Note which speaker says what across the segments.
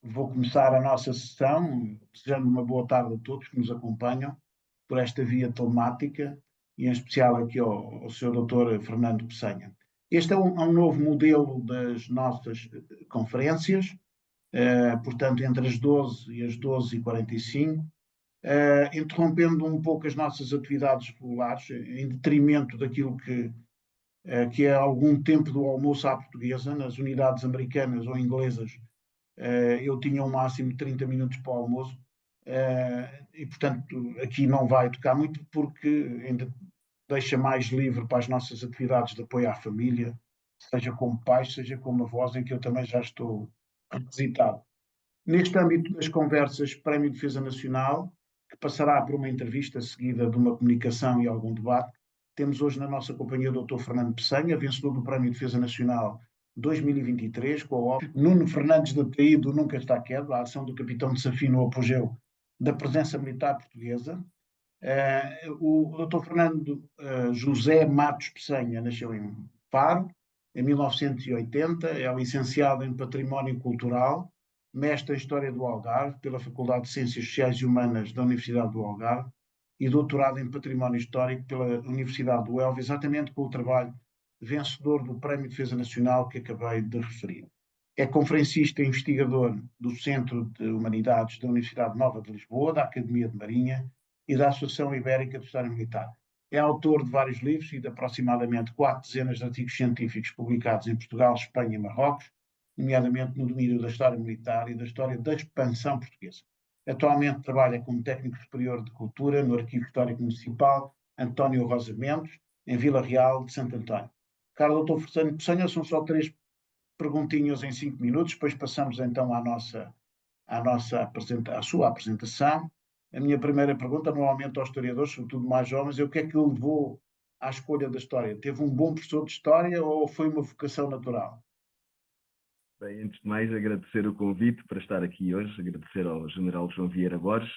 Speaker 1: Vou começar a nossa sessão desejando uma boa tarde a todos que nos acompanham por esta via telemática e em especial aqui ao Sr. Dr. Fernando Peçanha. Este é um novo modelo das nossas conferências, portanto, entre as 12 e as 12h45, interrompendo um pouco as nossas atividades regulares, em detrimento daquilo que é algum tempo do almoço à portuguesa, nas unidades americanas ou inglesas. Eu tinha um máximo de 30 minutos para o almoço, e portanto aqui não vai tocar muito porque ainda deixa mais livre para as nossas atividades de apoio à família, seja como pais, seja como avós, em que eu também já estou requisitado. Neste âmbito das conversas Prémio de Defesa Nacional, que passará por uma entrevista seguida de uma comunicação e algum debate, temos hoje na nossa companhia o Dr. Fernando Peçanha, vencedor do Prémio de Defesa Nacional 2023, com a obra Nuno Fernandes da TI do Nunca Está Quieto, a ação do capitão de Safio no apogeu da presença militar portuguesa. O Dr. Fernando José Matos Peçanha nasceu em Faro, em 1980, é licenciado em Património Cultural, mestre em História do Algarve pela Faculdade de Ciências Sociais e Humanas da Universidade do Algarve e doutorado em Património Histórico pela Universidade do Elva, exatamente com o trabalho vencedor do Prémio de Defesa Nacional que acabei de referir. É conferencista e investigador do Centro de Humanidades da Universidade Nova de Lisboa, da Academia de Marinha e da Associação Ibérica de História Militar. É autor de vários livros e de aproximadamente 4 dezenas de artigos científicos publicados em Portugal, Espanha e Marrocos, nomeadamente no domínio da história militar e da história da expansão portuguesa. Atualmente trabalha como técnico superior de cultura no Arquivo Histórico Municipal António Rosa Mendes, em Vila Real de Santo António. Caro doutor Fernando Peçanha, são só 3 perguntinhas em 5 minutos, depois passamos então à sua apresentação. A minha primeira pergunta, normalmente aos historiadores, sobretudo mais jovens, é o que é que o levou à escolha da história? Teve um bom professor de história ou foi uma vocação natural?
Speaker 2: Bem, antes de mais, agradecer o convite para estar aqui hoje, agradecer ao General João Vieira Borges.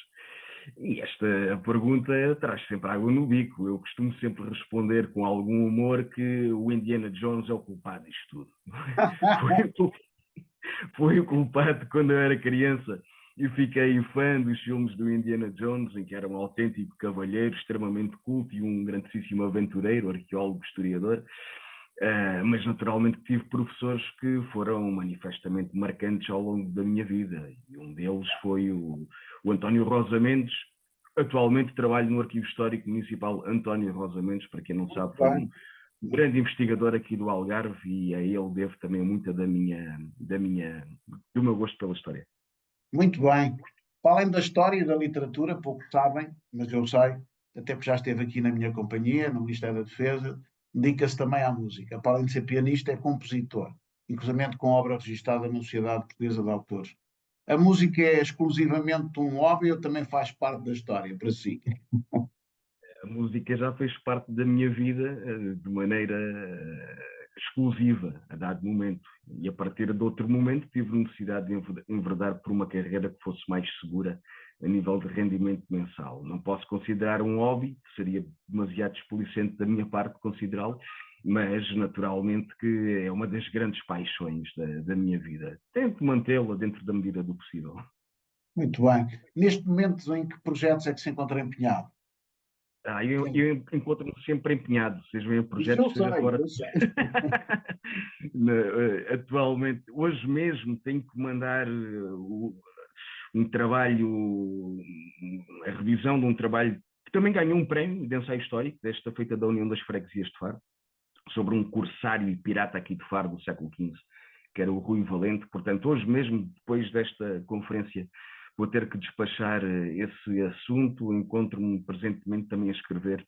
Speaker 2: E esta pergunta traz sempre água no bico. Eu costumo sempre responder com algum humor que o Indiana Jones é o culpado disto tudo. Foi o culpado quando eu era criança e fiquei fã dos filmes do Indiana Jones, em que era um autêntico cavalheiro, extremamente culto e um grandíssimo aventureiro, arqueólogo, historiador. Mas naturalmente tive professores que foram manifestamente marcantes ao longo da minha vida, e um deles foi o António Rosa Mendes. Atualmente trabalho no Arquivo Histórico Municipal António Rosa Mendes, para quem não
Speaker 1: Muito
Speaker 2: sabe, foi um
Speaker 1: bem.
Speaker 2: grande investigador aqui do Algarve, e a ele devo também muita do meu gosto pela história.
Speaker 1: Muito bem. Para além da história e da literatura, poucos sabem, mas eu sei, até porque já esteve aqui na minha companhia, no Ministério da Defesa, dedica-se também à música. Para além de ser pianista, é compositor, inclusive com obra registada na Sociedade Portuguesa de Autores. A música é exclusivamente um hobby ou também faz parte da história para si?
Speaker 2: A música já fez parte da minha vida de maneira exclusiva, a dado momento. E a partir de outro momento tive necessidade de enverdar por uma carreira que fosse mais segura a nível de rendimento mensal. Não posso considerar um hobby, seria demasiado desplicente da minha parte considerá-lo, mas naturalmente que é uma das grandes paixões da minha vida. Tento mantê-la dentro da medida do possível.
Speaker 1: Muito bem. Neste momento, em que projetos é que se encontra empenhado?
Speaker 2: Eu encontro-me sempre empenhado, seja em
Speaker 1: Isso eu
Speaker 2: projetos, seja
Speaker 1: sei,
Speaker 2: fora.
Speaker 1: eu sei.
Speaker 2: Atualmente, hoje mesmo, tenho que mandar um trabalho, a revisão de um trabalho que também ganhou um prémio de ensaio histórico, desta feita da União das Freguesias de Faro, sobre um corsário e pirata aqui de Faro do século XV, que era o Rui Valente. Portanto, hoje mesmo, depois desta conferência, vou ter que despachar esse assunto. Encontro-me presentemente também a escrever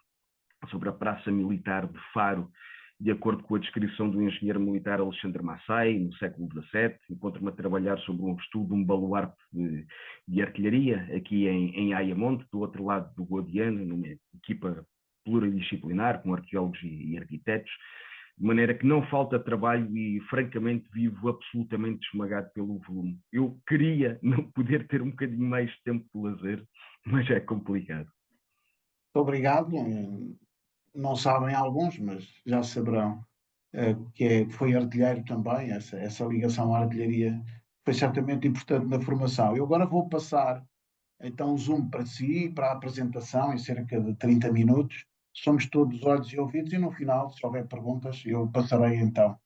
Speaker 2: sobre a Praça Militar de Faro, de acordo com a descrição do engenheiro militar Alexandre Massai, no século XVII. Encontro-me a trabalhar sobre um estudo de um baluarte de artilharia, aqui em Ayamonte, do outro lado do Guadiana, numa equipa pluridisciplinar, com arqueólogos e arquitetos, de maneira que não falta trabalho e, francamente, vivo absolutamente esmagado pelo volume. Eu queria não poder ter um bocadinho mais de tempo de lazer, mas é complicado.
Speaker 1: Muito obrigado. Não sabem alguns, mas já saberão que foi artilheiro também, essa ligação à artilharia foi certamente importante na formação. Eu agora vou passar então o Zoom para si, para a apresentação, em cerca de 30 minutos. Somos todos olhos e ouvidos e no final, se houver perguntas, eu passarei então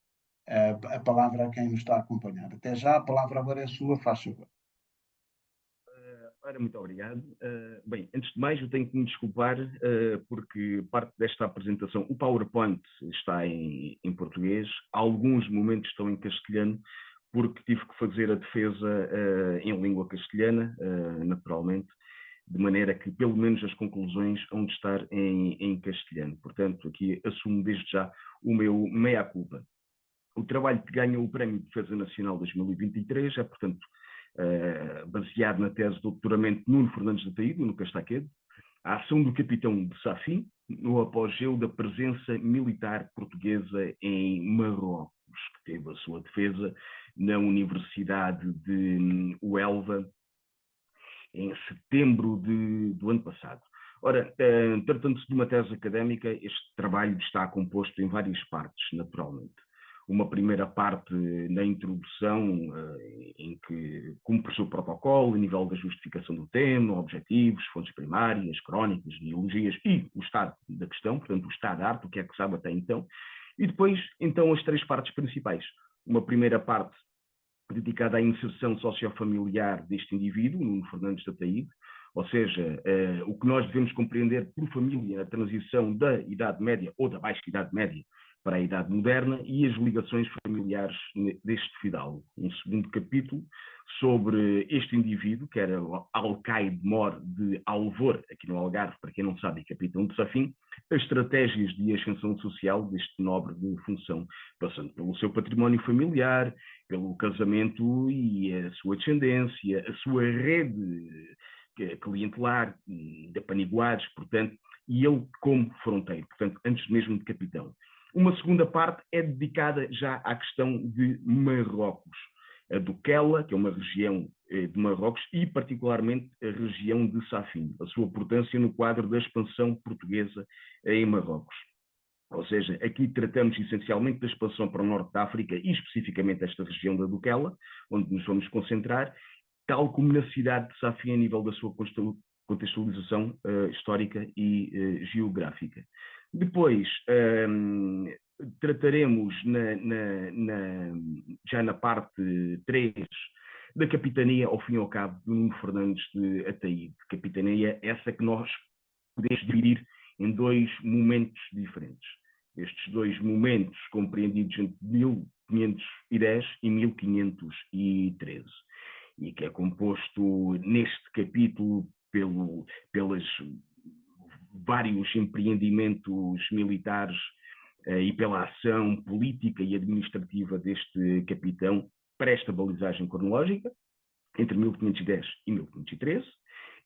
Speaker 1: a palavra a quem nos está a acompanhar. Até já, a palavra agora é sua, faz favor.
Speaker 2: Ora, muito obrigado. Bem, antes de mais, eu tenho que me desculpar porque parte desta apresentação, o PowerPoint está em português, alguns momentos estão em castelhano, porque tive que fazer a defesa em língua castelhana, naturalmente, de maneira que pelo menos as conclusões hão de estar em castelhano. Portanto, aqui assumo desde já o meu meia-culpa. O trabalho que ganha o Prémio de Defesa Nacional 2023 é, portanto, baseado na tese de doutoramento de Nuno Fernandes de Ataíde, no Castaquedo, a ação do capitão de Safin no apogeu da presença militar portuguesa em Marrocos, que teve a sua defesa na Universidade de Huelva em setembro do ano passado. Ora, tratando-se de uma tese académica, este trabalho está composto em várias partes, naturalmente. Uma primeira parte na introdução, em que cumpre-se o protocolo, a nível da justificação do tema, objetivos, fontes primárias, crónicas, genealogias e o estado da questão, portanto, o estado da arte, o que é que sabe até então. E depois, então, as três partes principais. Uma primeira parte dedicada à inserção sociofamiliar deste indivíduo, Nuno Fernandes de Ataíde, ou seja, o que nós devemos compreender por família na transição da Idade Média ou da Baixa Idade Média para a Idade Moderna e as ligações familiares deste fidalgo. Um segundo capítulo sobre este indivíduo, que era o Alcaide Mor de Alvor, aqui no Algarve, para quem não sabe, capitão de Safin, as estratégias de ascensão social deste nobre de função, passando pelo seu património familiar, pelo casamento e a sua descendência, a sua rede clientelar de apaniguados, portanto, e ele como fronteiro, portanto, antes mesmo de capitão. Uma segunda parte é dedicada já à questão de Marrocos, a Duquela, que é uma região de Marrocos, e particularmente a região de Safin, a sua importância no quadro da expansão portuguesa em Marrocos. Ou seja, aqui tratamos essencialmente da expansão para o norte da África e especificamente esta região da Duquela, onde nos vamos concentrar, tal como na cidade de Safin a nível da sua contextualização histórica e geográfica. Depois, trataremos já na parte 3 da capitania, ao fim e ao cabo, de Nuno Fernandes de Ataíde. Capitania essa que nós podemos dividir em dois momentos diferentes. Estes dois momentos compreendidos entre 1510 e 1513, e que é composto neste capítulo pelos vários empreendimentos militares e pela ação política e administrativa deste capitão para esta balizagem cronológica, entre 1510 e 1513,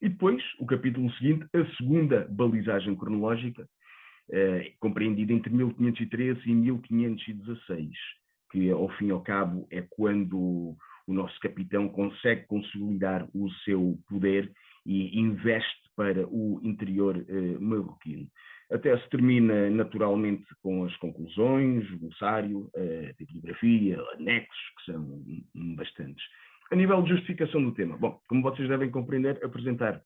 Speaker 2: e depois, o capítulo seguinte, a segunda balizagem cronológica, compreendida entre 1513 e 1516, que ao fim e ao cabo é quando o nosso capitão consegue consolidar o seu poder e investe para o interior marroquino. Até se termina naturalmente com as conclusões, o glossário, a bibliografia, anexos, que são bastantes. A nível de justificação do tema, bom, como vocês devem compreender, apresentar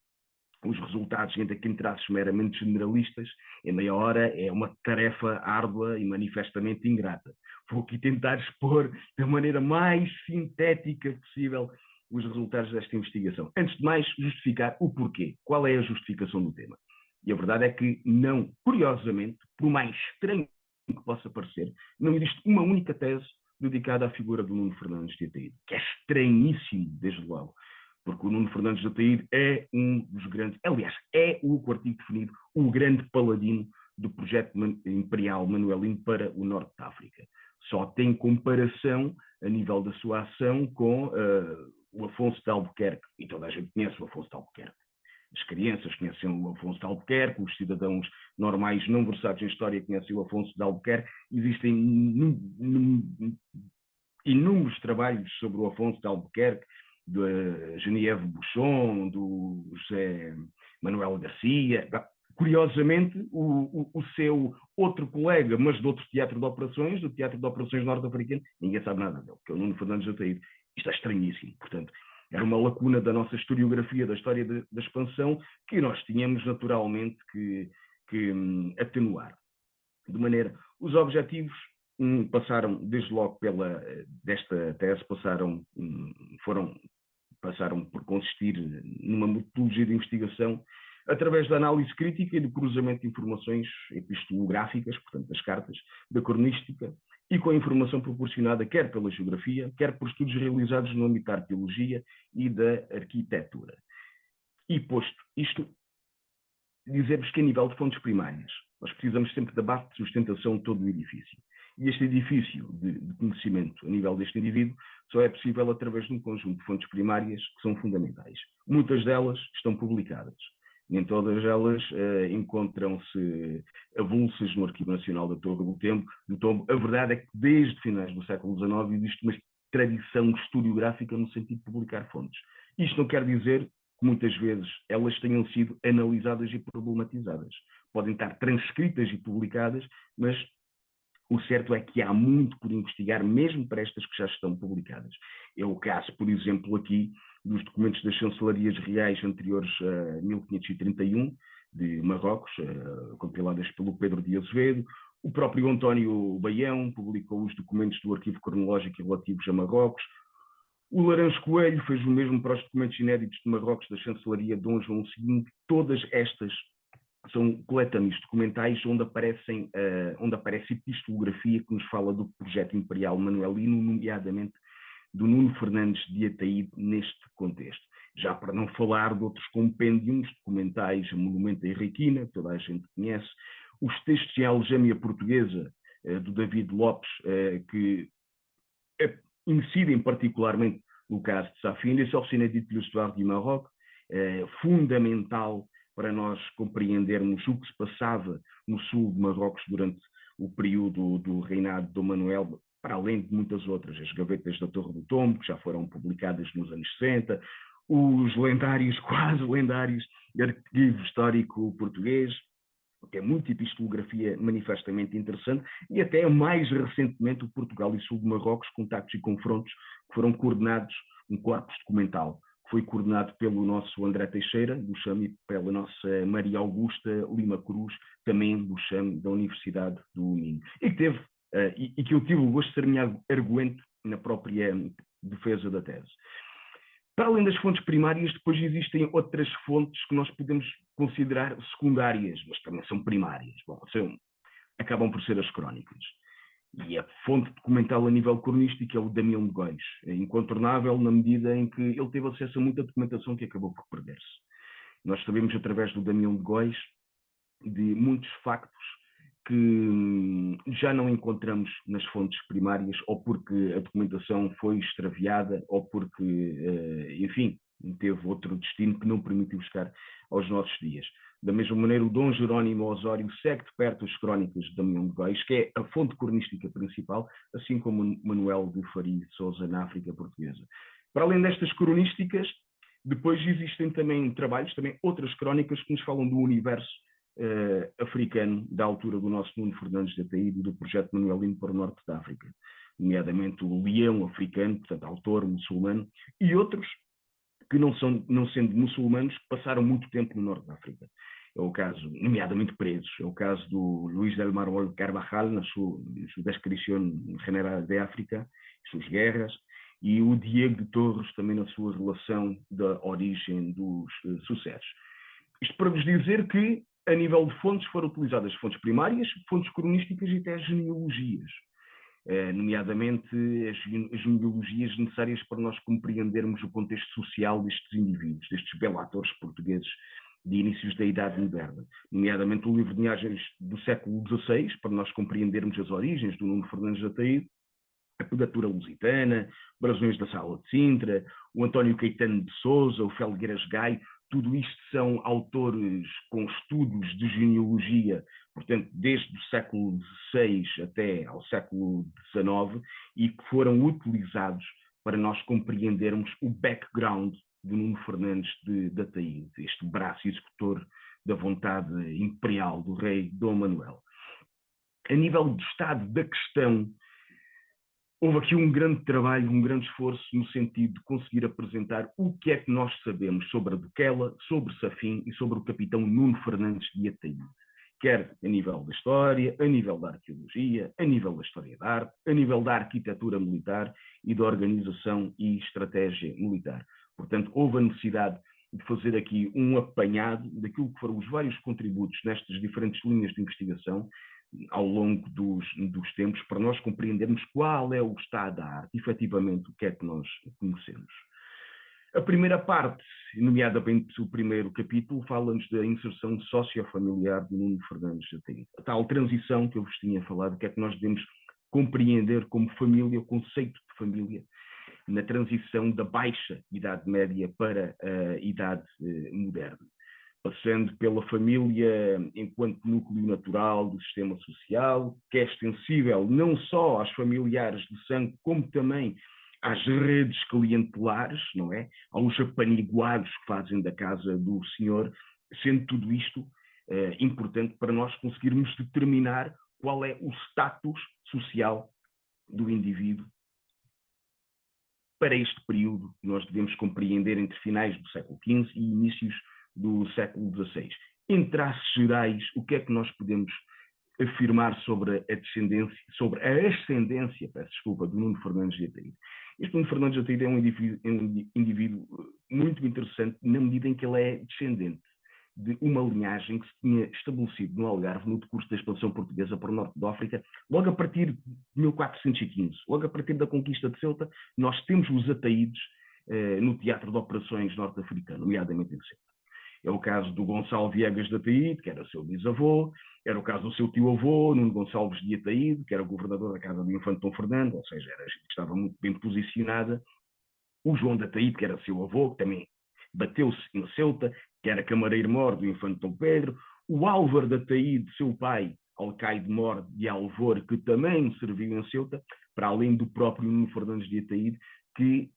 Speaker 2: os resultados ainda que em traços meramente generalistas, em meia hora, é uma tarefa árdua e manifestamente ingrata. Vou aqui tentar expor da maneira mais sintética possível os resultados desta investigação. Antes de mais, justificar o porquê. Qual é a justificação do tema? E a verdade é que não, curiosamente, por mais estranho que possa parecer, não existe uma única tese dedicada à figura do Nuno Fernandes de Ataíde, que é estranhíssimo, desde logo, porque o Nuno Fernandes de Ataíde é um dos grandes, aliás, é o artigo definido, o grande paladino do projeto imperial manuelino para o norte da África. Só tem comparação a nível da sua ação com o Afonso de Albuquerque, e toda a gente conhece o Afonso de Albuquerque. As crianças conhecem o Afonso de Albuquerque, os cidadãos normais não versados em história conhecem o Afonso de Albuquerque. Existem inúmeros trabalhos sobre o Afonso de Albuquerque, de Geneviève Buchon, do José Manuel Garcia. Curiosamente, o seu outro colega, mas de outro teatro de operações, do Teatro de Operações norte-africano, ninguém sabe nada dele, que é o Nuno Fernandes de Ataíde. Isto é estranhíssimo. Portanto, era uma lacuna da nossa historiografia, da história da expansão, que nós tínhamos naturalmente que atenuar. De maneira, os objetivos passaram, desde logo desta tese, passaram por consistir numa metodologia de investigação através da análise crítica e do cruzamento de informações epistolográficas, portanto, das cartas, da cronística, e com a informação proporcionada quer pela geografia, quer por estudos realizados no âmbito da arqueologia e da arquitetura. E posto isto, dizer-vos que a nível de fontes primárias, nós precisamos sempre da base de sustentação de todo o edifício. E este edifício de conhecimento a nível deste indivíduo só é possível através de um conjunto de fontes primárias que são fundamentais. Muitas delas estão publicadas. Nem todas elas encontram-se avulsas no Arquivo Nacional da Torre do Tombo. A verdade é que desde finais do século XIX existe uma tradição historiográfica no sentido de publicar fontes. Isto não quer dizer que muitas vezes elas tenham sido analisadas e problematizadas. Podem estar transcritas e publicadas, mas o certo é que há muito por investigar, mesmo para estas que já estão publicadas. É o caso, por exemplo, aqui dos documentos das chancelarias reais anteriores a 1531, de Marrocos, compiladas pelo Pedro de Azevedo. O próprio António Baião publicou os documentos do arquivo cronológico relativos a Marrocos. O Laranjo Coelho fez o mesmo para os documentos inéditos de Marrocos da chancelaria de Dom João II. Todas estas são coletâneos documentais onde aparece epistolografia que nos fala do projeto imperial manuelino, nomeadamente do Nuno Fernandes de Ataíde neste contexto. Já para não falar de outros compêndios documentais, o Monumento da Henriquina, que toda a gente conhece, os textos em algêmea portuguesa, do David Lopes, que incidem particularmente no caso de Safina, e Sorcinet de l'Histoire du Maroc, fundamental para nós compreendermos o que se passava no sul de Marrocos durante o período do reinado de Dom Manuel, para além de muitas outras, as gavetas da Torre do Tombo, que já foram publicadas nos anos 60, os lendários, quase lendários, arquivo histórico português, que é muita epistolografia manifestamente interessante, e até mais recentemente o Portugal e Sul de Marrocos, contactos e confrontos, que foram coordenados, um corpus documental, que foi coordenado pelo nosso André Teixeira, do CHAM, e pela nossa Maria Augusta Lima Cruz, também do CHAM, da Universidade do Minho, e que teve e que eu tive o gosto de ser minha arguente na própria defesa da tese. Para além das fontes primárias, depois existem outras fontes que nós podemos considerar secundárias, mas também são primárias. Bom, acabam por ser as crónicas. E a fonte documental a nível cronístico é o Damião de Góis. É incontornável na medida em que ele teve acesso a muita documentação que acabou por perder-se. Nós sabemos, através do Damião de Góis, de muitos factos que já não encontramos nas fontes primárias, ou porque a documentação foi extraviada, ou porque, enfim, teve outro destino que não permitiu chegar aos nossos dias. Da mesma maneira, o Dom Jerónimo Osório segue de perto as crónicas de Damião de Góis, que é a fonte cronística principal, assim como Manuel de Faria de Sousa na África Portuguesa. Para além destas cronísticas, depois existem também trabalhos, também outras crónicas que nos falam do universo africano da altura do nosso Nuno Fernandes de Ataíde e do projeto manuelino para o norte da África, nomeadamente o Leão africano, portanto autor muçulmano, e outros que não sendo muçulmanos, passaram muito tempo no norte da África. É o caso, nomeadamente presos, é o caso do Luís del Mármol Carvajal, na sua Descrição General de África, suas guerras, e o Diego de Torres, também na sua relação da origem dos sucessos. Isto para vos dizer que, a nível de fontes, foram utilizadas fontes primárias, fontes cronísticas e até genealogias, nomeadamente as genealogias necessárias para nós compreendermos o contexto social destes indivíduos, destes belatores portugueses de inícios da Idade Moderna, nomeadamente o livro de linhagens do século XVI, para nós compreendermos as origens do Nuno Fernandes de Ataíde, a pedatura lusitana, Brasões da Sala de Sintra, o António Caetano de Sousa, o Felgueiras Gai. Tudo isto são autores com estudos de genealogia, portanto, desde o século XVI até ao século XIX, e que foram utilizados para nós compreendermos o background de Nuno Fernandes de Ataíde, este braço executor da vontade imperial do rei Dom Manuel. A nível do estado da questão, houve aqui um grande trabalho, um grande esforço no sentido de conseguir apresentar o que é que nós sabemos sobre a Duquela, sobre Safim e sobre o capitão Nuno Fernandes de Ataíde, quer a nível da história, a nível da arqueologia, a nível da história da arte, a nível da arquitetura militar e da organização e estratégia militar. Portanto, houve a necessidade de fazer aqui um apanhado daquilo que foram os vários contributos nestas diferentes linhas de investigação ao longo dos tempos, para nós compreendermos qual é o estado da arte, efetivamente, o que é que nós conhecemos. A primeira parte, nomeadamente o primeiro capítulo, fala-nos da inserção sociofamiliar de Nuno Fernandes de Ataíde. A tal transição que eu vos tinha falado, o que é que nós devemos compreender como família, o conceito de família, na transição da baixa Idade Média para a Idade Moderna, passando pela família enquanto núcleo natural do sistema social, que é extensível não só aos familiares de sangue, como também às redes clientelares, não é? Aos apaniguados que fazem da casa do senhor, sendo tudo isto importante para nós conseguirmos determinar qual é o status social do indivíduo para este período que nós devemos compreender entre finais do século XV e inícios do século XVI. Em traços gerais, o que é que nós podemos afirmar sobre a descendência, sobre a ascendência, peço desculpa, do Nuno Fernandes de Ataíde? Este Nuno Fernandes de Ataíde é um indivíduo muito interessante na medida em que ele é descendente de uma linhagem que se tinha estabelecido no Algarve no decurso da expansão portuguesa para o norte da África, logo a partir de 1415, logo a partir da conquista de Ceuta, nós temos os Ataídes no teatro de operações norte-africano, nomeadamente em Ceuta. É o caso do Gonçalo Viegas de Ataíde, que era seu bisavô, era o caso do seu tio-avô, Nuno Gonçalves de Ataíde, que era o governador da casa do Infante Dom Fernando, ou seja, estava muito bem posicionada. O João de Ataíde, que era seu avô, que também bateu-se em Ceuta, que era camareiro-mor do Infante Dom Pedro. O Álvaro de Ataíde, seu pai, alcaide-mor de Alvor, que também serviu em Ceuta, para além do próprio Nuno Fernandes de Ataíde, que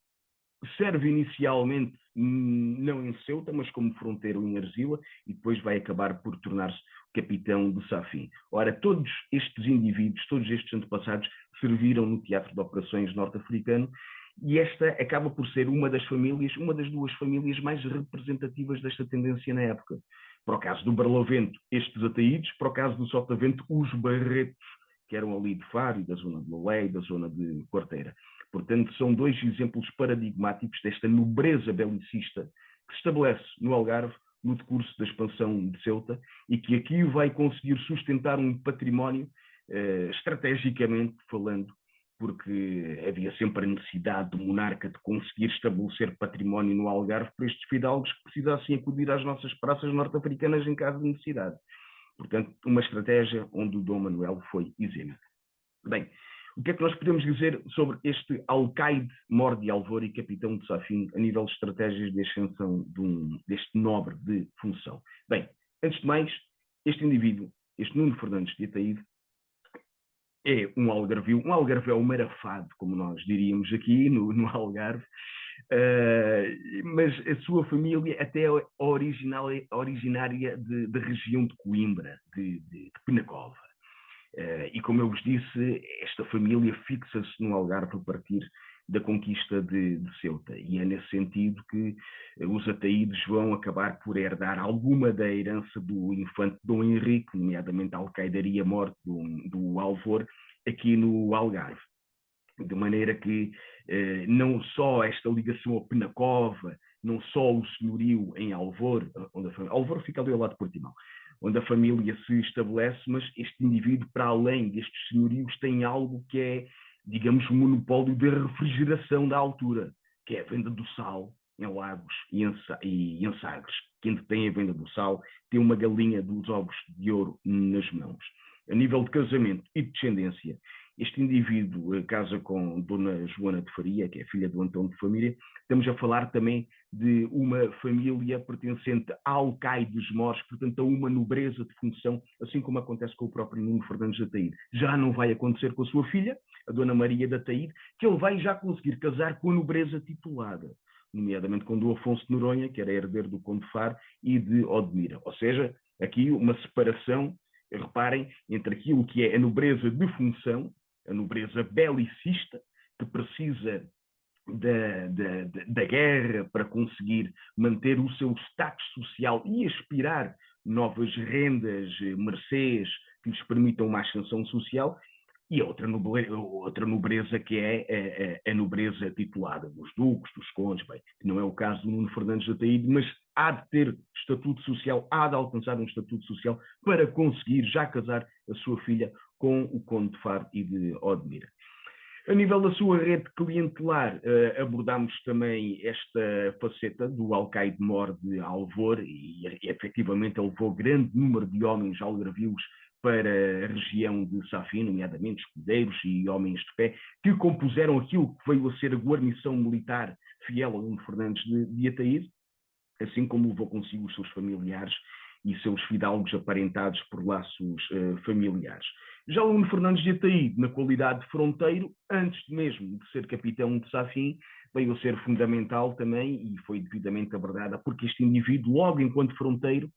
Speaker 2: serve inicialmente não em Ceuta, mas como fronteiro em Arzila, e depois vai acabar por tornar-se capitão de Safim. Ora, todos estes indivíduos, todos estes antepassados, serviram no teatro de operações norte-africano, e esta acaba por ser uma das duas famílias mais representativas desta tendência na época. Para o caso do Barlovento, estes Ataídes; para o caso do Sotavento, os Barretos, que eram ali de Faro, da zona de Lolé e da zona de Quarteira. Portanto, são dois exemplos paradigmáticos desta nobreza belicista que se estabelece no Algarve no decurso da expansão de Ceuta e que aqui vai conseguir sustentar um património, estrategicamente falando, porque havia sempre a necessidade do monarca de conseguir estabelecer património no Algarve para estes fidalgos que precisassem acudir às nossas praças norte-africanas em caso de necessidade. Portanto, uma estratégia onde o Dom Manuel foi exímio. Bem, o que é que nós podemos dizer sobre este alcaide-mor de Alvor e capitão de Safim a nível de estratégias de ascensão deste nobre de função? Bem, antes de mais, este indivíduo, este Nuno Fernandes de Ataíde, é um algarveu marafado, como nós diríamos aqui no Algarve, mas a sua família até é originária da região de Coimbra, de Penacova. E como eu vos disse, esta família fixa-se no Algarve a partir da conquista de Ceuta, e é nesse sentido que os Ataídes vão acabar por herdar alguma da herança do infante Dom Henrique, nomeadamente a alcaidaria-mor do Alvor, aqui no Algarve. De maneira que não só esta ligação a Penacova, não só o senhorio em Alvor, Alvor fica ali ao lado de Portimão, onde a família se estabelece, mas este indivíduo, para além destes senhorios, tem algo que é, digamos, o monopólio da refrigeração da altura, que é a venda do sal em Lagos e em Sagres. Quem tem a venda do sal tem uma galinha dos ovos de ouro nas mãos. A nível de casamento e de descendência, este indivíduo casa com Dona Joana de Faria, que é filha do Antão de Família. Estamos a falar também de uma família pertencente a alcaides mores, portanto a uma nobreza de função, assim como acontece com o próprio Nuno Fernandes de Ataíde. Já não vai acontecer com a sua filha, a Dona Maria de Ataíde, que ele vai já conseguir casar com a nobreza titulada, nomeadamente com o Afonso de Noronha, que era herdeiro do Conde de Faro e de Odmira. Ou seja, aqui uma separação, reparem, entre aquilo que é a nobreza de função, a nobreza belicista, que precisa da guerra para conseguir manter o seu status social e aspirar novas rendas, mercês que lhes permitam uma ascensão social, e outra nobreza que é a nobreza titulada dos duques, dos condes, bem, que não é o caso do Nuno Fernandes de Ataíde, mas há de ter estatuto social, há de alcançar um estatuto social para conseguir já casar a sua filha com o conde de Faro e de Odmira. A nível da sua rede clientelar, abordámos também esta faceta do alcaide-mor de Alvor e efetivamente ele levou grande número de homens algarvios para a região de Safin, nomeadamente escudeiros e homens de pé, que compuseram aquilo que veio a ser a guarnição militar fiel a Nuno Fernandes de Ataíde, assim como levou consigo os seus familiares e seus fidalgos aparentados por laços familiares. Já o Nuno Fernandes de Ataíde, na qualidade de fronteiro, antes mesmo de ser capitão de Safin, veio a ser fundamental também e foi devidamente abordada, porque este indivíduo, logo enquanto fronteiro,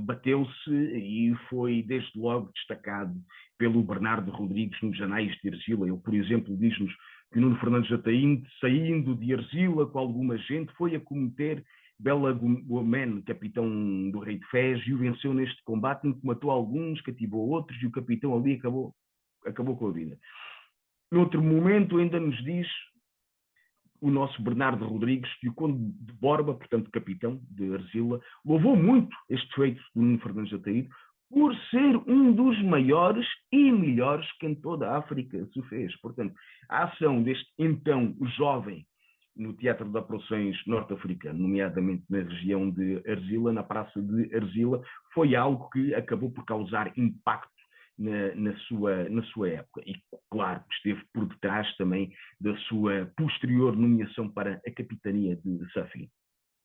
Speaker 2: bateu-se e foi desde logo destacado pelo Bernardo Rodrigues nos Anais de Argila. Ele, por exemplo, diz-nos que o Nuno Fernandes de Ataíde, saindo de Argila com alguma gente, foi a cometer Bela Guamen, capitão do rei de Fez, e o venceu neste combate, em que matou alguns, cativou outros, e o capitão ali acabou com a vida. Noutro momento, ainda nos diz o nosso Bernardo Rodrigues que o conde de Borba, portanto capitão de Argila, louvou muito este feito do Nuno Fernandes de Ataíde por ser um dos maiores e melhores que em toda a África se fez. Portanto, a ação deste então jovem no Teatro de Operações norte-africano, nomeadamente na região de Argila, na Praça de Argila, foi algo que acabou por causar impacto na sua época. E, claro, esteve por detrás também da sua posterior nomeação para a capitania de Safin.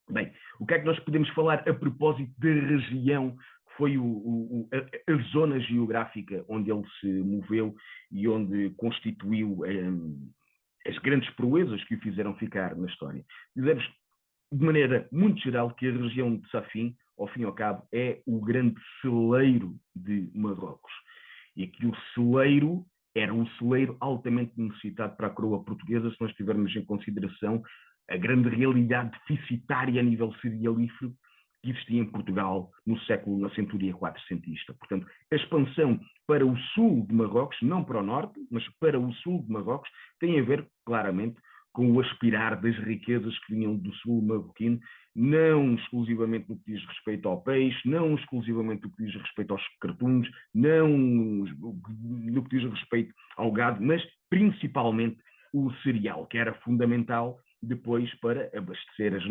Speaker 2: Bem, o que é que nós podemos falar a propósito da região que foi a zona geográfica onde ele se moveu e onde constituiu as grandes proezas que o fizeram ficar na história? Dizemos, de maneira muito geral, que a região de Safin, ao fim e ao cabo, é o grande celeiro de Marrocos. E que o celeiro era um celeiro altamente necessitado para a coroa portuguesa, se nós tivermos em consideração a grande realidade deficitária a nível cerealífero que existia em Portugal na centúria quatrocentista. Portanto, a expansão para o sul de Marrocos, não para o norte, mas para o sul de Marrocos, tem a ver, claramente, com o aspirar das riquezas que vinham do sul marroquino, não exclusivamente no que diz respeito ao peixe, não exclusivamente no que diz respeito aos cartoons, não no que diz respeito ao gado, mas principalmente o cereal, que era fundamental depois para abastecer as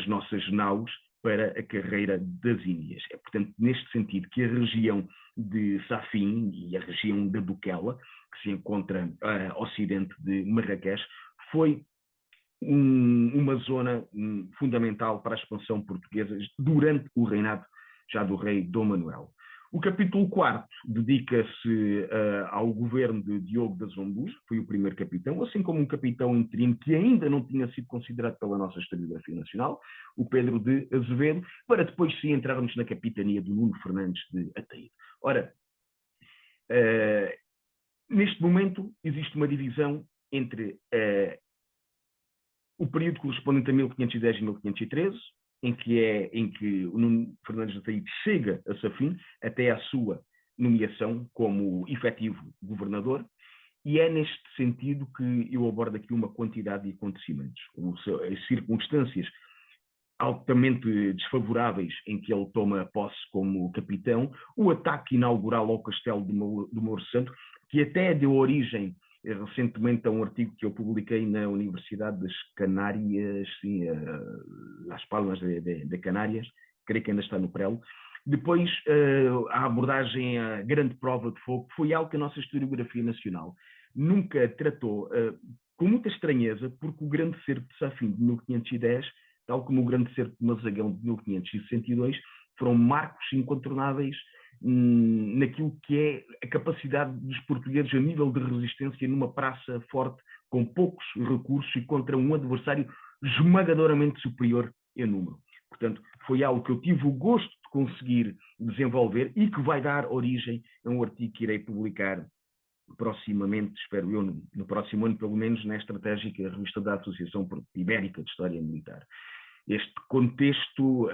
Speaker 2: nossas naus para a carreira das Índias. É, portanto, neste sentido que a região de Safin e a região da Duquela, que se encontra a ocidente de Marrakech, foi uma zona fundamental para a expansão portuguesa durante o reinado já do rei Dom Manuel. O capítulo 4 dedica-se ao governo de Diogo da Zombuja, que foi o primeiro capitão, assim como um capitão interino que ainda não tinha sido considerado pela nossa historiografia nacional, o Pedro de Azevedo, para depois sim entrarmos na capitania do Nuno Fernandes de Ataíde. Ora, neste momento existe uma divisão entre o período correspondente a 1510 e 1513, em que o Nuno Fernandes de Ataíde chega a Safin até à sua nomeação como efetivo governador, e é neste sentido que eu abordo aqui uma quantidade de acontecimentos, as circunstâncias altamente desfavoráveis em que ele toma posse como capitão, o ataque inaugural ao castelo do Mouro Santo, que até deu origem recentemente a um artigo que eu publiquei na Universidade das Canárias, sim, Las Palmas de Canárias, creio que ainda está no prelo. Depois, a abordagem à grande prova de fogo foi algo que a nossa historiografia nacional nunca tratou, com muita estranheza, porque o grande cerco de Safin de 1510, tal como o grande cerco de Mazagão de 1562, foram marcos incontornáveis naquilo que é a capacidade dos portugueses a nível de resistência numa praça forte, com poucos recursos e contra um adversário esmagadoramente superior em número. Portanto, foi algo que eu tive o gosto de conseguir desenvolver e que vai dar origem a um artigo que irei publicar proximamente, espero eu, no próximo ano, pelo menos, na estratégica revista da Associação Ibérica de História Militar. Este contexto,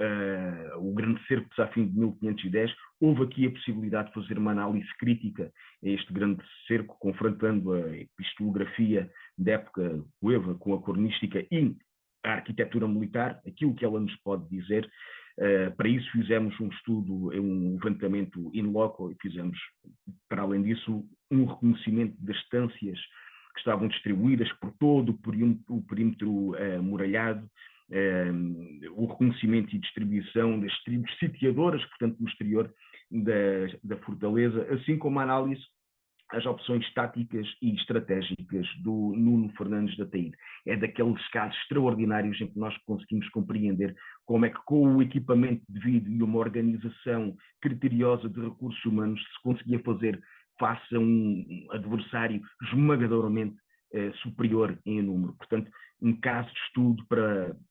Speaker 2: o Grande Cerco de Safin de 1510, houve aqui a possibilidade de fazer uma análise crítica a este Grande Cerco, confrontando a epistolografia da época coeva com a cronística e a arquitetura militar, aquilo que ela nos pode dizer. Para isso fizemos um estudo, um levantamento in loco, e fizemos, para além disso, um reconhecimento das estâncias que estavam distribuídas por todo o perímetro muralhado, o reconhecimento e distribuição das tribos sitiadoras, portanto, no exterior da fortaleza, assim como a análise as opções táticas e estratégicas do Nuno Fernandes da Ataíde. É daqueles casos extraordinários em que nós conseguimos compreender como é que, com o equipamento devido e uma organização criteriosa de recursos humanos, se conseguia fazer face a um adversário esmagadoramente superior em número. Portanto, um caso de estudo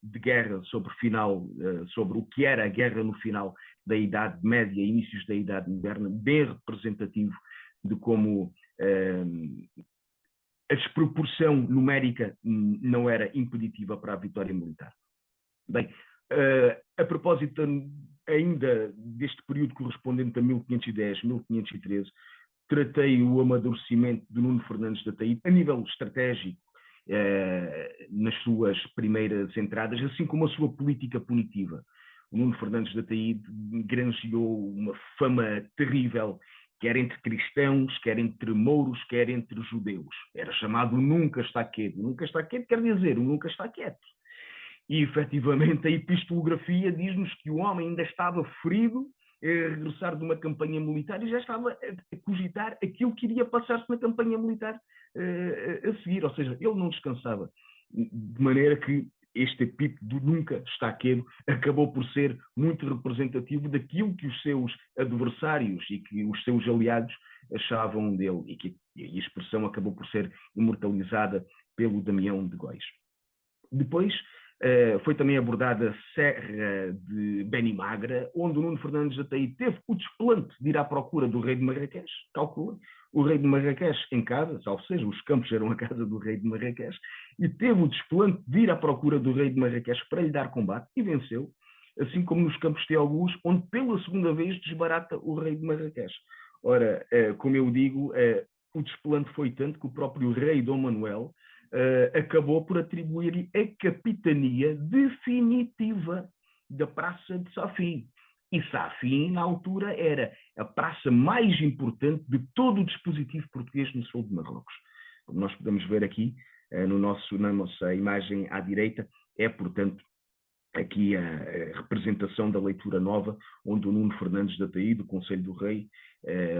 Speaker 2: de guerra sobre o que era a guerra no final da Idade Média e inícios da Idade Moderna, bem representativo de como a desproporção numérica não era impeditiva para a vitória militar. Bem, a propósito ainda deste período correspondente a 1510-1513, tratei o amadurecimento de Nuno Fernandes da Ataíde a nível estratégico, nas suas primeiras entradas, assim como a sua política punitiva. O Nuno Fernandes da Ataíde granjeou uma fama terrível, quer entre cristãos, quer entre mouros, quer entre judeus. Era chamado nunca está quieto. Nunca está quieto quer dizer o nunca está quieto. E, efetivamente, a epistolografia diz-nos que o homem ainda estava ferido a regressar de uma campanha militar e já estava a cogitar aquilo que iria passar-se na campanha militar a seguir. Ou seja, ele não descansava. De maneira que este epíteto do nunca está quedo acabou por ser muito representativo daquilo que os seus adversários e que os seus aliados achavam dele, e que a expressão acabou por ser imortalizada pelo Damião de Góis. Depois foi também abordada a Serra de Benimagra, onde o Nuno Fernandes da Ataíde teve o desplante de ir à procura do rei de Marrakech. Calcula, o rei de Marrakech em casa, salvo seja, os campos eram a casa do rei de Marrakech, e teve o desplante de ir à procura do rei de Marrakech para lhe dar combate, e venceu, assim como nos campos de Alguns, onde pela segunda vez desbarata o rei de Marrakech. Ora, como eu digo, o desplante foi tanto que o próprio rei Dom Manuel acabou por atribuir a capitania definitiva da Praça de Safin. E Safin, na altura, era a praça mais importante de todo o dispositivo português no sul de Marrocos. Como nós podemos ver aqui, na nossa imagem à direita, é, portanto, aqui a representação da leitura nova, onde o Nuno Fernandes da Ataíde, do Conselho do Rei,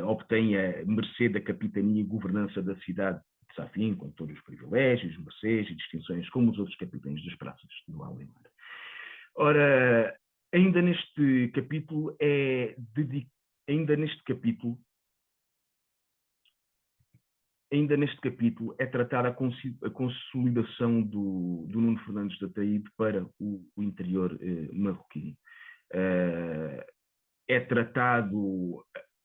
Speaker 2: obtém a mercê da capitania e governança da cidade de Safin, com todos os privilégios, mercês e distinções, como os outros capitães das praças do Além-Mar. Ora, ainda neste capítulo é tratada a consolidação do Nuno Fernandes da Ataíde para o interior marroquino. É tratado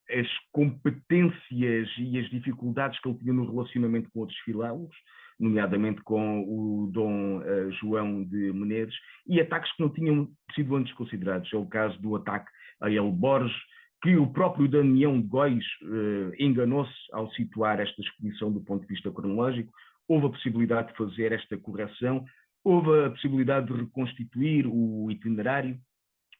Speaker 2: as competências e as dificuldades que ele tinha no relacionamento com outros filólogos, nomeadamente com o Dom João de Menezes, e ataques que não tinham sido antes considerados. É o caso do ataque a El Borges, que o próprio Damião de Góis enganou-se ao situar esta expedição do ponto de vista cronológico. Houve a possibilidade de fazer esta correção, houve a possibilidade de reconstituir o itinerário,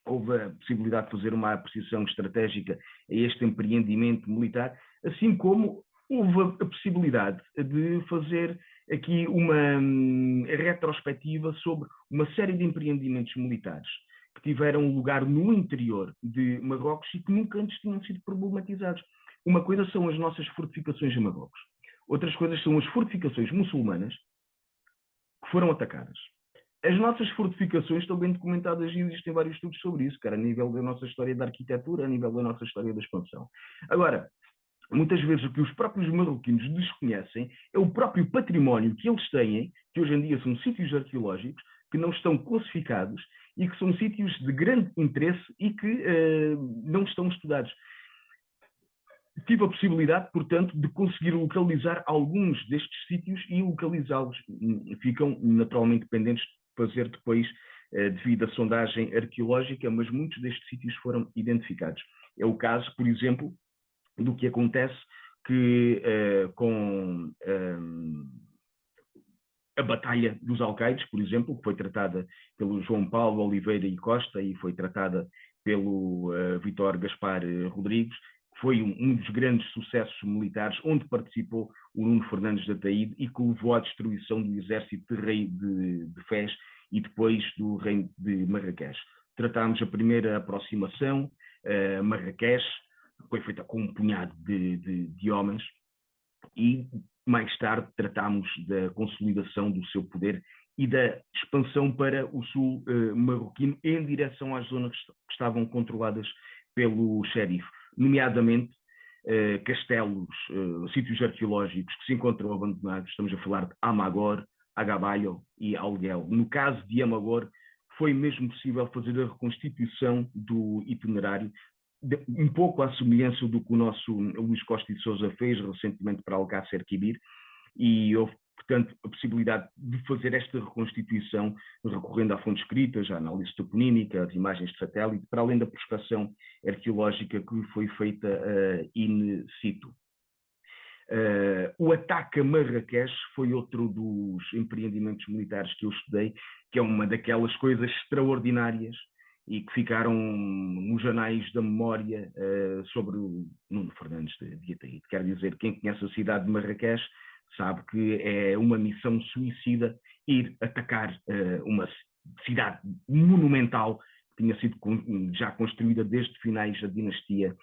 Speaker 2: houve a possibilidade de fazer uma apreciação estratégica a este empreendimento militar, assim como houve a possibilidade de fazer aqui uma retrospectiva sobre uma série de empreendimentos militares que tiveram lugar no interior de Marrocos e que nunca antes tinham sido problematizados. Uma coisa são as nossas fortificações em Marrocos, outras coisas são as fortificações muçulmanas que foram atacadas. As nossas fortificações estão bem documentadas e existem vários estudos sobre isso, quer a nível da nossa história da arquitetura, a nível da nossa história da expansão. Agora, muitas vezes o que os próprios marroquinos desconhecem é o próprio património que eles têm, que hoje em dia são sítios arqueológicos, que não estão classificados e que são sítios de grande interesse e que não estão estudados. tive a possibilidade, portanto, de conseguir localizar alguns destes sítios e localizá-los. Ficam naturalmente pendentes de fazer depois devido à sondagem arqueológica, mas muitos destes sítios foram identificados. É o caso, por exemplo, do que acontece que com a Batalha dos Alcaides, por exemplo, que foi tratada pelo João Paulo Oliveira e Costa e foi tratada pelo Vítor Gaspar Rodrigues, que foi um dos grandes sucessos militares, onde participou o Nuno Fernandes de Ataíde e que levou à destruição do exército de rei de Fez e depois do reino de Marrakech. Tratámos a primeira aproximação, Marrakech, foi feita com um punhado de homens, e mais tarde tratámos da consolidação do seu poder e da expansão para o sul marroquino em direção às zonas que estavam controladas pelo xerife, nomeadamente castelos, sítios arqueológicos que se encontram abandonados. Estamos a falar de Amagor, Agabalho e Alguel. No caso de Amagor, foi mesmo possível fazer a reconstituição do itinerário, um pouco à semelhança do que o nosso Luís Costa de Sousa fez recentemente para Alcácer Quibir, e houve, portanto, a possibilidade de fazer esta reconstituição recorrendo à fonte escrita, à análise toponímica, às imagens de satélite, para além da prospecção arqueológica que foi feita in situ. O ataque a Marrakech foi outro dos empreendimentos militares que eu estudei, que é uma daquelas coisas extraordinárias e que ficaram nos anais da memória sobre o Nuno Fernandes de Ataíde. Quer dizer, quem conhece a cidade de Marrakech sabe que é uma missão suicida ir atacar uma cidade monumental que tinha sido já construída desde finais da dinastia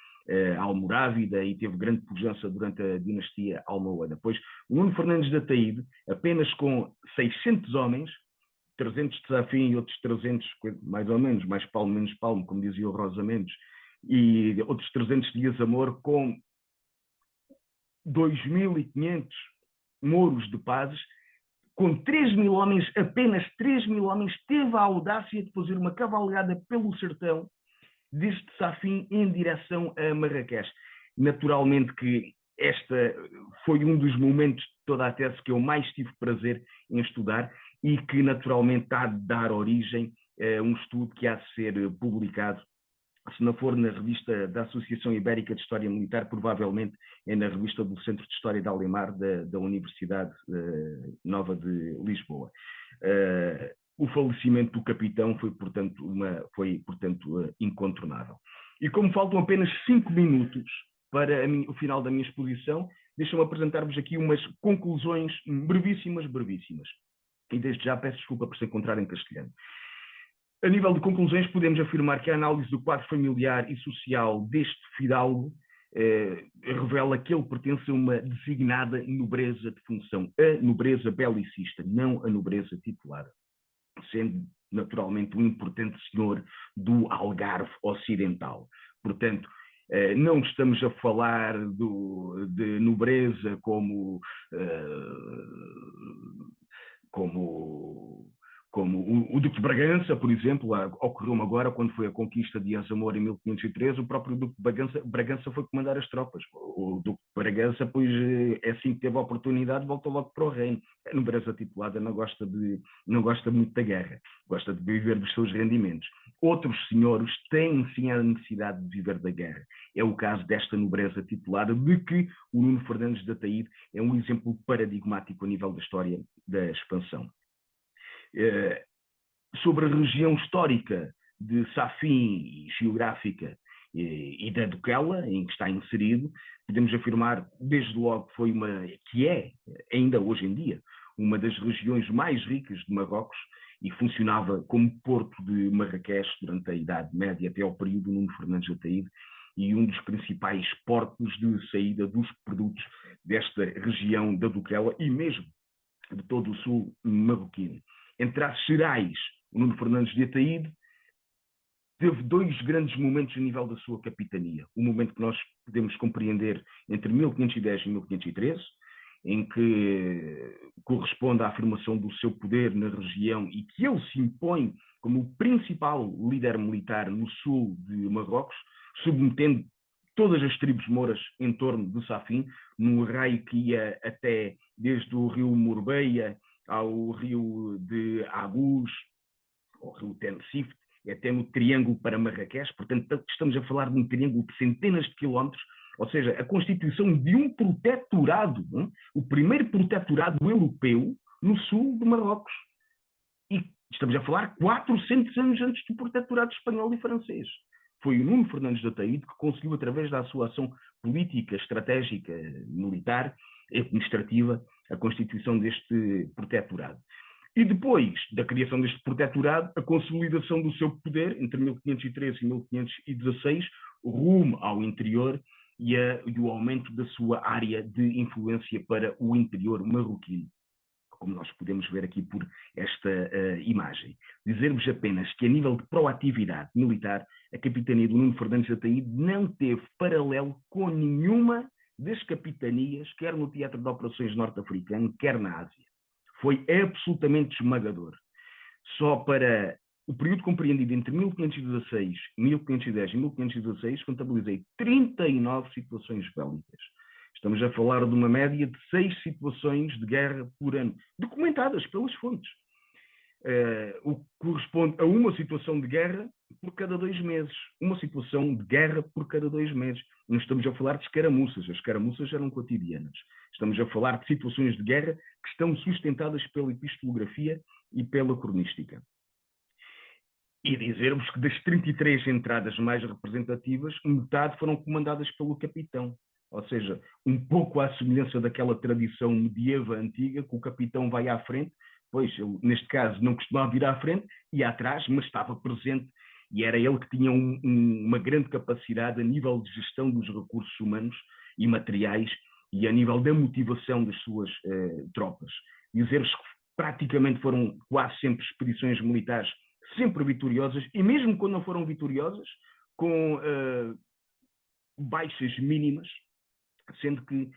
Speaker 2: almorávida e teve grande pujança durante a dinastia almohada. Pois o Nuno Fernandes de Ataíde, apenas com 600 homens, 300 de Safin e outros 300, mais ou menos, mais palmo, menos palmo, como dizia o Rosa Mendes, e outros 300 de Azamor, com 2.500 mouros de pazes, com 3.000 homens, apenas 3.000 homens, teve a audácia de fazer uma cavalgada pelo sertão, desde Safin em direção a Marrakech. Naturalmente que esta foi um dos momentos de toda a tese que eu mais tive prazer em estudar e que naturalmente está a dar origem a um estudo que há de ser publicado, se não for na revista da Associação Ibérica de História Militar, provavelmente é na revista do Centro de História de Alemar da Universidade Nova de Lisboa. O falecimento do capitão foi, portanto, incontornável. E como faltam apenas 5 minutos para o final da minha exposição, deixa-me apresentar-vos aqui umas conclusões brevíssimas. E desde já peço desculpa por se encontrar em castelhano. A nível de conclusões, podemos afirmar que a análise do quadro familiar e social deste fidalgo revela que ele pertence a uma designada nobreza de função, a nobreza belicista, não a nobreza titulada, sendo naturalmente um importante senhor do Algarve Ocidental. Portanto, não estamos a falar de nobreza como o Duque de Bragança, por exemplo, ocorreu-me agora quando foi a conquista de Azamor em 1513, o próprio Duque de Bragança foi comandar as tropas. O Duque de Bragança, pois, assim que teve a oportunidade, voltou logo para o reino. A nobreza titulada não gosta muito da guerra, gosta de viver dos seus rendimentos. Outros senhores têm, sim, a necessidade de viver da guerra. É o caso desta nobreza titulada, de que o Nuno Fernandes de Ataíde é um exemplo paradigmático a nível da história da expansão. Sobre a região histórica de Safin e geográfica e da Duquela, em que está inserido, podemos afirmar, desde logo, que é, ainda hoje em dia, uma das regiões mais ricas de Marrocos e funcionava como porto de Marrakech durante a Idade Média até ao período de Nuno Fernandes de Ataíde, e um dos principais portos de saída dos produtos desta região da Duquela e mesmo de todo o sul marroquino. Entre as gerais, o Nuno Fernandes de Ataíde teve 2 grandes momentos a nível da sua capitania. O momento que nós podemos compreender entre 1510 e 1513, em que corresponde à afirmação do seu poder na região e que ele se impõe como o principal líder militar no sul de Marrocos, submetendo todas as tribos mouras em torno do Safin, num raio que ia até desde o rio Morbeia ao rio de Abus, ao rio Tenerife, até no triângulo para Marrakech. Portanto, estamos a falar de um triângulo de centenas de quilómetros, ou seja, a constituição de um protetorado, o primeiro protetorado europeu no sul de Marrocos. E estamos a falar 400 anos antes do protetorado espanhol e francês. Foi o Nuno Fernandes de Ataíde que conseguiu, através da sua ação política, estratégica, militar, administrativa, a constituição deste protetorado. E depois da criação deste protetorado, a consolidação do seu poder entre 1513 e 1516, rumo ao interior e o aumento da sua área de influência para o interior marroquino, como nós podemos ver aqui por esta imagem. Dizer-vos apenas que, a nível de proatividade militar, a capitania do Nuno Fernandes de Ataíde não teve paralelo com nenhuma das capitanias, quer no teatro de operações norte-africano, quer na Ásia. Foi absolutamente esmagador. Só para o período compreendido entre 1516, 1510 e 1516, contabilizei 39 situações bélicas. Estamos a falar de uma média de 6 situações de guerra por ano, documentadas pelas fontes. O que corresponde a uma situação de guerra por cada 2 meses. Uma situação de guerra por cada 2 meses. Não estamos a falar de escaramuças. As escaramuças eram cotidianas. Estamos a falar de situações de guerra que estão sustentadas pela epistolografia e pela cronística. E dizer-vos que das 33 entradas mais representativas, metade foram comandadas pelo capitão. Ou seja, um pouco à semelhança daquela tradição medieval antiga, que o capitão vai à frente, pois ele, neste caso, não costumava ir à frente, ia atrás, mas estava presente, e era ele que tinha uma grande capacidade a nível de gestão dos recursos humanos e materiais e a nível da motivação das suas tropas. Dizer-vos que praticamente foram quase sempre expedições militares sempre vitoriosas, e mesmo quando não foram vitoriosas, com baixas mínimas, sendo que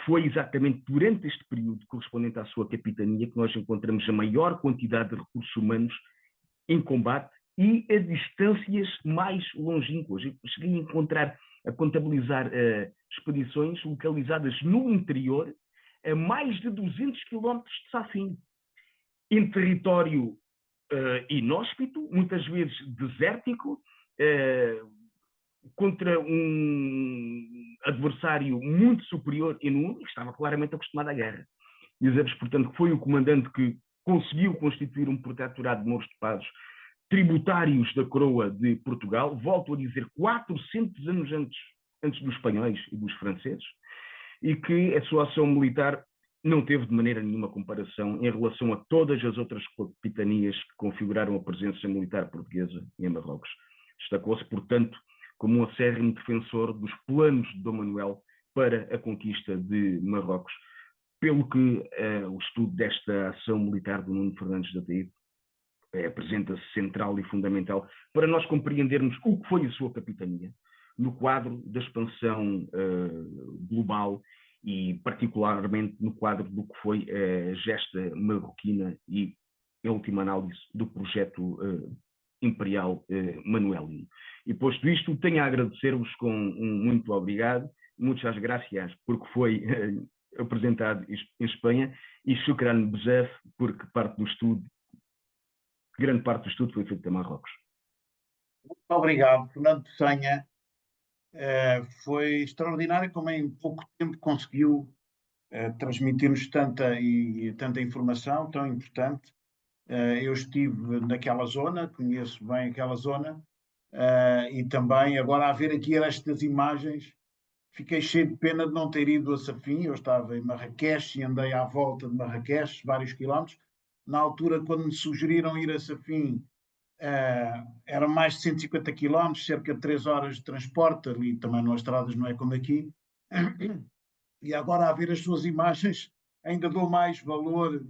Speaker 2: foi exatamente durante este período correspondente à sua capitania que nós encontramos a maior quantidade de recursos humanos em combate e a distâncias mais longínquas. Eu cheguei a contabilizar expedições localizadas no interior a mais de 200 quilómetros de Safin, em território inóspito, muitas vezes desértico, contra um adversário muito superior e número, e estava claramente acostumado à guerra. Dizer-vos, portanto, que foi o comandante que conseguiu constituir um protetorado de mouros topados, tributários da coroa de Portugal, volto a dizer, 400 anos antes dos espanhóis e dos franceses, e que a sua ação militar não teve de maneira nenhuma comparação em relação a todas as outras capitanias que configuraram a presença militar portuguesa em Marrocos. Destacou-se, portanto, como um acérrimo defensor dos planos de Dom Manuel para a conquista de Marrocos, pelo que o estudo desta ação militar do Nuno Fernandes de Ataíde apresenta-se central e fundamental para nós compreendermos o que foi a sua capitania no quadro da expansão global e particularmente no quadro do que foi a gesta marroquina e, em última análise, do projeto imperial manuelino. E posto isto, tenho a agradecer-vos com um muito obrigado, muitas gracias, porque foi apresentado em Espanha, e shukran bezef, porque grande parte do estudo foi feito em Marrocos.
Speaker 1: Muito obrigado, Fernando Pessanha. Foi extraordinário como em pouco tempo conseguiu transmitir-nos tanta informação tão importante. Eu estive naquela zona, conheço bem aquela zona, e também agora a ver aqui estas imagens, fiquei cheio de pena de não ter ido a Safin. Eu estava em Marrakech e andei à volta de Marrakech, vários quilómetros. Na altura, quando me sugeriram ir a Safin, eram mais de 150 quilómetros, cerca de 3 horas de transporte, ali também nas estradas não é como aqui. E agora a ver as suas imagens, ainda dou mais valor,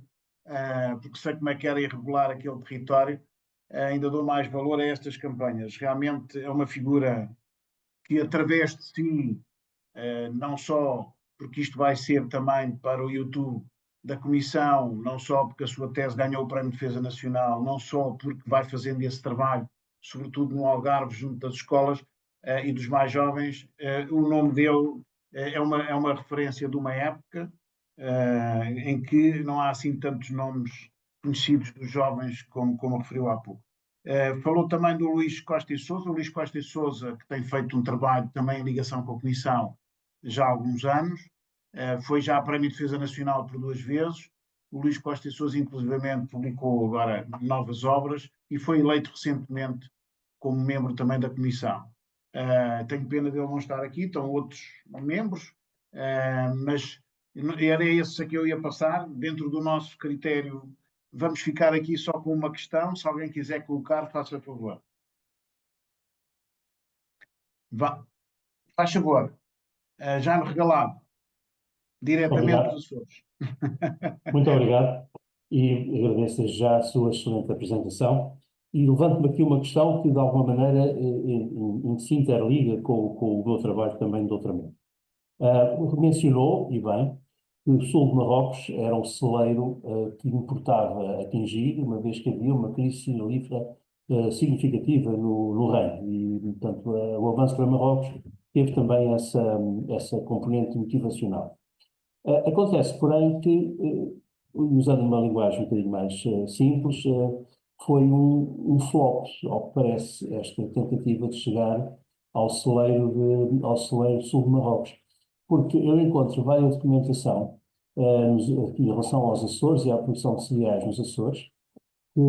Speaker 1: porque sei como é que era irregular aquele território, ainda dou mais valor a estas campanhas. Realmente é uma figura que, através de si, não só porque isto vai ser também para o YouTube da Comissão, não só porque a sua tese ganhou o Prémio de Defesa Nacional, não só porque vai fazendo esse trabalho, sobretudo no Algarve, junto das escolas, e dos mais jovens, o nome dele é uma referência de uma época em que não há assim tantos nomes conhecidos dos jovens como referiu há pouco. Falou também do Luís Costa e Sousa, o Luís Costa e Sousa, que tem feito um trabalho também em ligação com a Comissão já há alguns anos, foi já a Prémio de Defesa Nacional por 2 vezes. O Luís Costa e Sousa, inclusivamente, publicou agora novas obras e foi eleito recentemente como membro também da Comissão. Tenho pena de ele não estar aqui, estão outros membros, mas era esse que eu ia passar. Dentro do nosso critério, vamos ficar aqui só com uma questão. Se alguém quiser colocar, faça favor. Faz favor. Já no regalado, diretamente
Speaker 3: Obrigado,
Speaker 1: dos Açores.
Speaker 3: muito obrigado e agradeço já a sua excelente apresentação e levanto-me aqui uma questão que de alguma maneira se interliga com o meu trabalho também de doutoramento. Mencionou, e bem, que o sul de Marrocos era um celeiro que importava atingir, uma vez que havia uma crise sinalífera significativa no reino e, portanto, o avanço para Marrocos teve também essa componente motivacional. Acontece, porém, que, usando uma linguagem um bocadinho mais simples, foi um flop, ao que parece, esta tentativa de chegar ao celeiro sul de Marrocos. Porque eu encontro várias documentação aqui em relação aos Açores e à produção de cereais nos Açores, que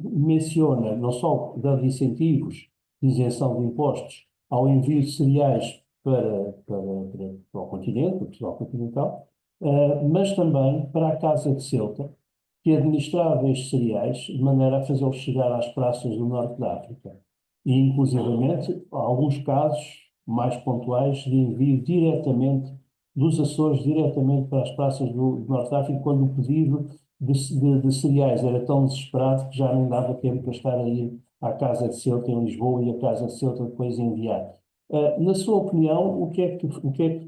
Speaker 3: menciona não só dando incentivos de isenção de impostos ao envio de cereais para o continente, para Portugal continental, mas também para a Casa de Ceuta, que administrava estes cereais de maneira a fazê-los chegar às praças do norte da África. E, inclusivamente, há alguns casos mais pontuais de envio diretamente dos Açores, diretamente para as praças do norte da África, quando o pedido de cereais era tão desesperado que já não dava tempo para estar aí à Casa de Ceuta em Lisboa e a Casa de Ceuta depois enviar. Na sua opinião, o que é que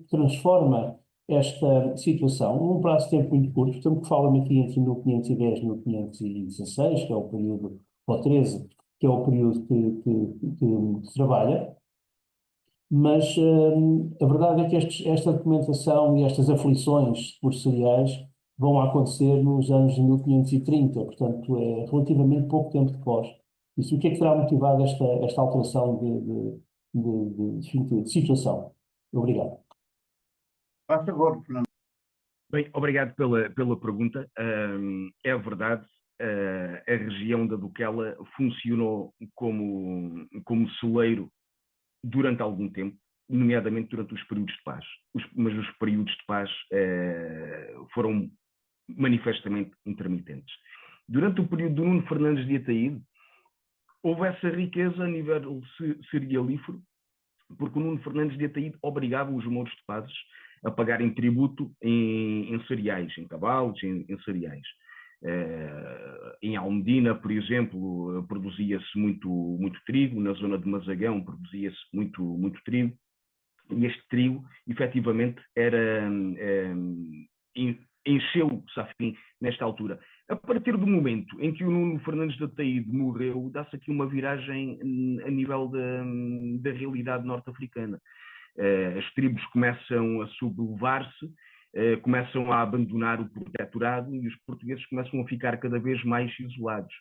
Speaker 3: transforma esta situação num prazo de tempo muito curto? Portanto, fala-me aqui entre 1510 e 1516, que é o período, ou 13, que é o período que trabalha, mas a verdade é que esta documentação e estas aflições por cereais vão acontecer nos anos de 1530, portanto é relativamente pouco tempo depois. Isso, o que é que terá motivado esta alteração de situação? Obrigado.
Speaker 1: Faz favor, Fernando.
Speaker 2: Bem, obrigado pela pergunta. É verdade, a região da Duquela funcionou como celeiro durante algum tempo, nomeadamente durante os períodos de paz. Mas os períodos de paz foram manifestamente intermitentes. Durante o período de Nuno Fernandes de Ataíde, houve essa riqueza a nível cerealífero, porque o Nuno Fernandes de Ataíde obrigava os mouros de pazes a pagarem tributo em cereais, em cavalos, em cereais. Em Almedina, por exemplo, produzia-se muito trigo, na zona de Mazagão produzia-se muito trigo, e este trigo, efetivamente, encheu-se, afim, nesta altura. A partir do momento em que o Nuno Fernandes de Ataíde morreu, dá-se aqui uma viragem a nível da realidade norte-africana. As tribos começam a sublevar-se, começam a abandonar o protetorado e os portugueses começam a ficar cada vez mais isolados.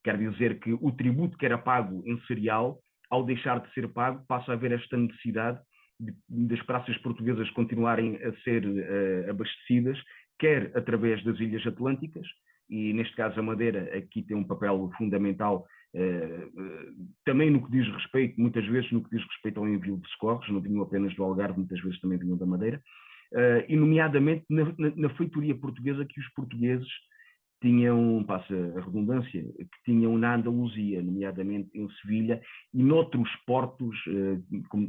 Speaker 2: Quer dizer que o tributo que era pago em cereal, ao deixar de ser pago, passa a haver esta necessidade das praças portuguesas continuarem a ser abastecidas, quer através das ilhas atlânticas, e neste caso a Madeira aqui tem um papel fundamental também no que diz respeito, muitas vezes no que diz respeito ao envio de socorros, não vinham apenas do Algarve, muitas vezes também vinham da Madeira, e nomeadamente na feitoria portuguesa que os portugueses tinham, passa a redundância, que tinham na Andaluzia, nomeadamente em Sevilha, e noutros portos,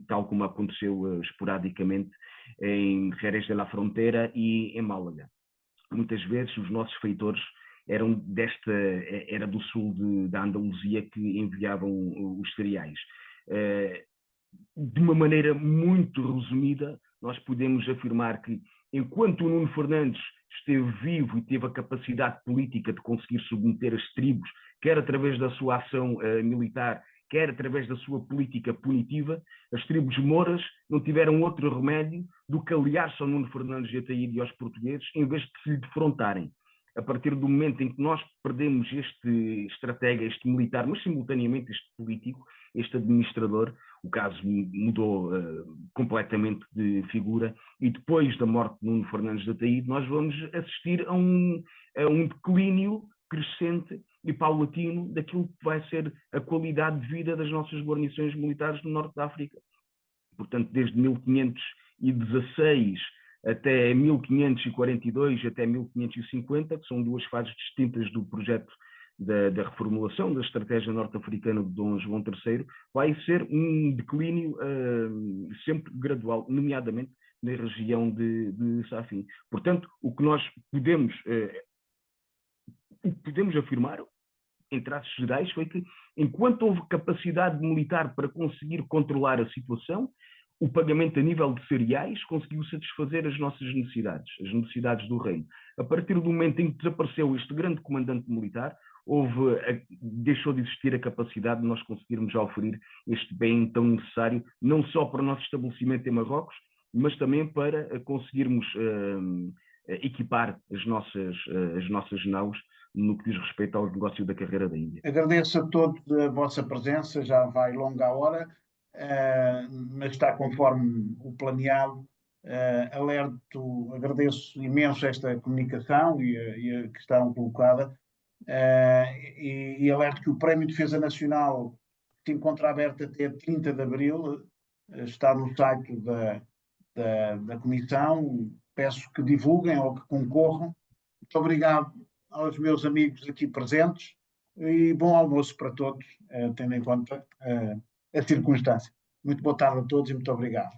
Speaker 2: tal como aconteceu esporadicamente em Jerez de la Frontera e em Málaga. Muitas vezes os nossos feitores era do sul da Andaluzia que enviavam os cereais. De uma maneira muito resumida, nós podemos afirmar que, enquanto o Nuno Fernandes esteve vivo e teve a capacidade política de conseguir submeter as tribos, quer através da sua ação militar, quer através da sua política punitiva, as tribos mouras não tiveram outro remédio do que aliar-se ao Nuno Fernandes de Ataíde e aos portugueses, em vez de se lhe defrontarem. A partir do momento em que nós perdemos este estratega, este militar, mas simultaneamente este político, este administrador, o caso mudou completamente de figura, e depois da morte de Nuno Fernandes de Ataíde, nós vamos assistir a um declínio crescente e paulatino daquilo que vai ser a qualidade de vida das nossas guarnições militares no norte da África. Portanto, desde 1516 até 1542, até 1550, que são duas fases distintas do projeto da reformulação da estratégia norte-africana de Dom João III, vai ser um declínio sempre gradual, nomeadamente na região de Safin. Portanto, o que nós podemos afirmar, em traços gerais, foi que, enquanto houve capacidade militar para conseguir controlar a situação, o pagamento a nível de cereais conseguiu satisfazer as nossas necessidades, as necessidades do reino. A partir do momento em que desapareceu este grande comandante militar, deixou de existir a capacidade de nós conseguirmos oferir este bem tão necessário, não só para o nosso estabelecimento em Marrocos, mas também para conseguirmos equipar as nossas naus no que diz respeito ao negócio da carreira da Índia.
Speaker 1: Agradeço a todos a vossa presença, já vai longa a hora, mas está conforme o planeado. Agradeço imenso esta comunicação e a questão colocada, e alerto que o Prémio de Defesa Nacional se encontra aberto até 30 de abril, está no site da Comissão. Peço que divulguem ou que concorram. Muito obrigado aos meus amigos aqui presentes e bom almoço para todos, tendo em conta a circunstância. Muito boa tarde a todos e muito obrigado.